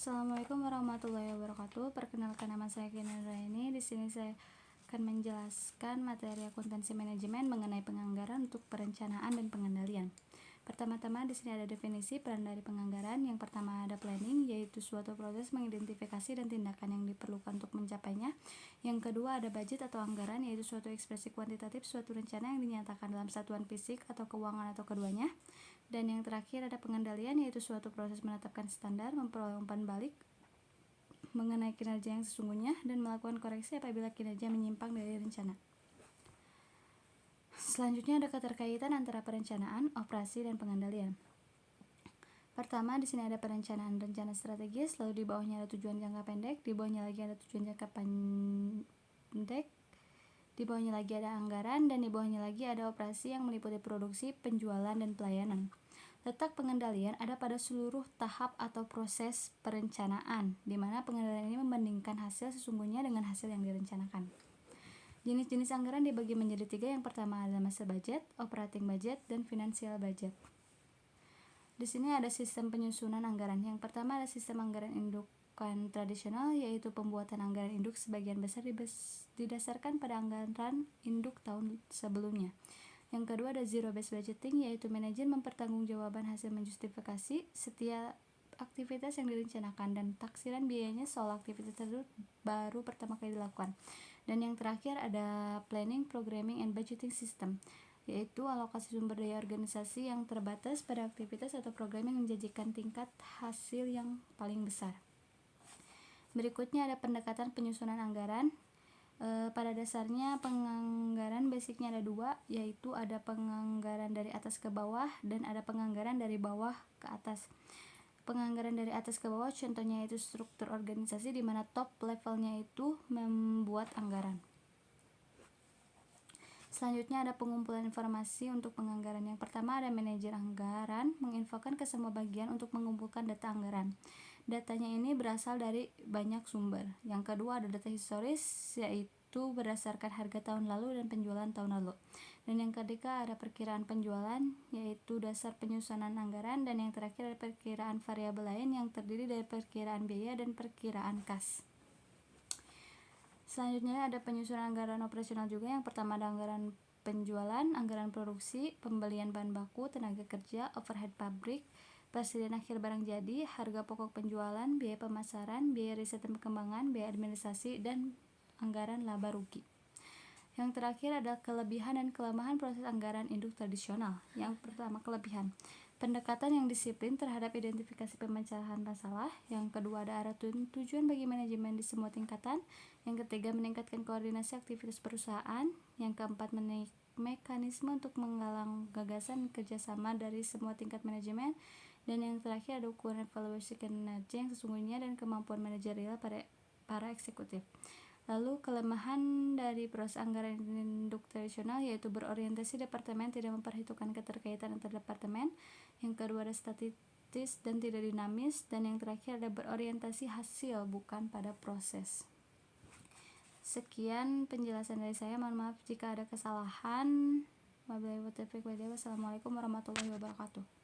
Assalamualaikum warahmatullahi wabarakatuh. Perkenalkan, nama saya Kina Raini. Di sini saya akan menjelaskan materi akuntansi manajemen mengenai penganggaran untuk perencanaan dan pengendalian. Pertama-tama di sini ada definisi peran dari penganggaran. Yang pertama ada planning, yaitu suatu proses mengidentifikasi dan tindakan yang diperlukan untuk mencapainya. Yang kedua ada budget atau anggaran, yaitu suatu ekspresi kuantitatif suatu rencana yang dinyatakan dalam satuan fisik atau keuangan atau keduanya. Dan yang terakhir ada pengendalian, yaitu suatu proses menetapkan standar, memperoleh umpan balik mengenai kinerja yang sesungguhnya, dan melakukan koreksi apabila kinerja menyimpang dari rencana. Selanjutnya ada keterkaitan antara perencanaan, operasi, dan pengendalian. Pertama, di sini ada perencanaan rencana strategis, lalu di bawahnya ada tujuan jangka pendek, di bawahnya lagi ada tujuan jangka pendek, di bawahnya lagi ada anggaran, dan di bawahnya lagi ada operasi yang meliputi produksi, penjualan, dan pelayanan. Letak pengendalian ada pada seluruh tahap atau proses perencanaan, di mana pengendalian ini membandingkan hasil sesungguhnya dengan hasil yang direncanakan. Jenis-jenis anggaran dibagi menjadi 3. Yang pertama adalah master budget, operating budget, dan financial budget. Di sini ada sistem penyusunan anggaran. Yang pertama ada sistem anggaran indukan tradisional, yaitu pembuatan anggaran induk sebagian besar didasarkan pada anggaran induk tahun sebelumnya. Yang kedua ada zero based budgeting, yaitu manajer mempertanggungjawabkan hasil menjustifikasi setiap aktivitas yang direncanakan dan taksiran biayanya soal aktivitas tersebut baru pertama kali dilakukan. Dan yang terakhir ada planning, programming, and budgeting system, yaitu alokasi sumber daya organisasi yang terbatas pada aktivitas atau program yang menjanjikan tingkat hasil yang paling besar. Berikutnya ada pendekatan penyusunan anggaran. Pada dasarnya penganggaran basicnya ada 2, yaitu ada penganggaran dari atas ke bawah dan ada penganggaran dari bawah ke atas. Penganggaran dari atas ke bawah contohnya itu struktur organisasi, di mana top levelnya itu membuat anggaran. Selanjutnya ada pengumpulan informasi untuk penganggaran. Yang pertama ada manajer anggaran menginfokan ke semua bagian untuk mengumpulkan data anggaran. Datanya ini berasal dari banyak sumber. Yang kedua ada data historis, yaitu berdasarkan harga tahun lalu dan penjualan tahun lalu. Dan yang ketiga ada perkiraan penjualan, yaitu dasar penyusunan anggaran. Dan yang terakhir ada perkiraan variabel lain yang terdiri dari perkiraan biaya dan perkiraan kas. Selanjutnya ada penyusunan anggaran operasional juga. Yang pertama ada anggaran penjualan, anggaran produksi, pembelian bahan baku, tenaga kerja, overhead pabrik, persediaan akhir barang jadi, harga pokok penjualan, biaya pemasaran, biaya riset dan pengembangan, biaya administrasi, dan anggaran laba rugi. Yang terakhir ada kelebihan dan kelemahan proses anggaran induk tradisional. Yang pertama kelebihan, pendekatan yang disiplin terhadap identifikasi pemecahan masalah. Yang kedua ada arah tujuan bagi manajemen di semua tingkatan. Yang ketiga meningkatkan koordinasi aktivitas perusahaan. Yang keempat mekanisme untuk menggalang gagasan kerjasama dari semua tingkat manajemen. Dan yang terakhir ada ukuran evaluasi kinerja yang sesungguhnya dan kemampuan manajerial pada para eksekutif. Lalu kelemahan dari proses anggaran induk tradisional, yaitu berorientasi departemen, tidak memperhitungkan keterkaitan antar departemen. Yang kedua ada statis dan tidak dinamis. Dan yang terakhir ada berorientasi hasil bukan pada proses. Sekian penjelasan dari saya, mohon maaf jika ada kesalahan. Wassalamualaikum warahmatullahi wabarakatuh.